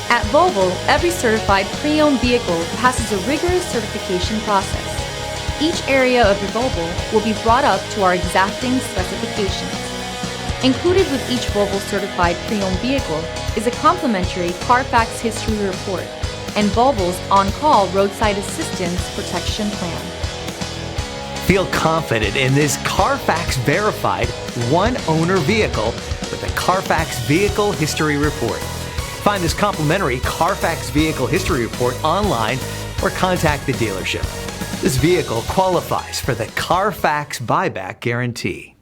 At Volvo, every certified pre-owned vehicle passes a rigorous certification process. Each area of your Volvo will be brought up to our exacting specifications. Included with each Volvo certified pre-owned vehicle is a complimentary CARFAX history report and Volvo's on-call roadside assistance protection plan. Feel confident in this CARFAX verified one-owner vehicle with the CARFAX Vehicle History Report. Find this complimentary CARFAX Vehicle History Report online or contact the dealership. This vehicle qualifies for the CARFAX Buyback Guarantee.